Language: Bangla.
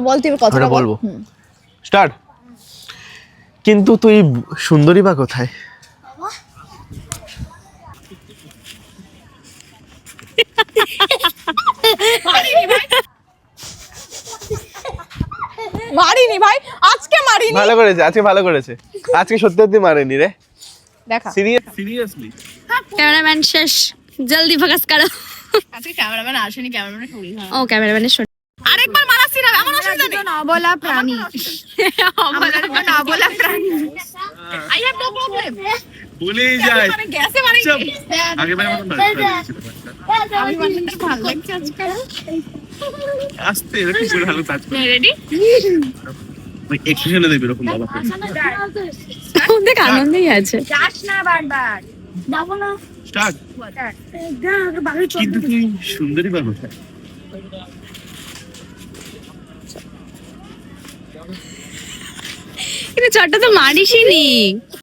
বলতে কথাটা বলবো স্টার্ট। কিন্তু তুই সুন্দরী বা কোথায়? মারিনি ভাই, আজকে মারিনি। ভালো করেছে, আজকে ভালো করেছে, আজকে সত্যি সত্যি মারেনি রে। দেখা সিরিয়াসলি ক্যামেরাম্যান শেষ, জলদি ফোকাস করো। আজকে ক্যামেরাম্যান আসেনি, ক্যামেরাম্যান শুনি। ও ক্যামেরাম্যানের শট। আরেকবার মারাচ্ছি না, আমার অসুবিধা নেই। না বলা প্রাণী, না বলা প্রাণী। I have no problem. ভুলেই যায়। মানে গ্যাসে মারি। আগে ভাই আমার আমি মানে ভালো লাগছে আজকে। আস্তে এরকম করে ভালো কাজ করে। রেডি? ওই এক্সপ্রেশনে দেবে এরকম বাবা। দেখ আনন্দেই আছে। যাস না বারবার। যাবো না। স্টার্ট। কিন্তু তুই সুন্দরী বা কোথায়? কিন্তু চটটা তো মারিসই নি।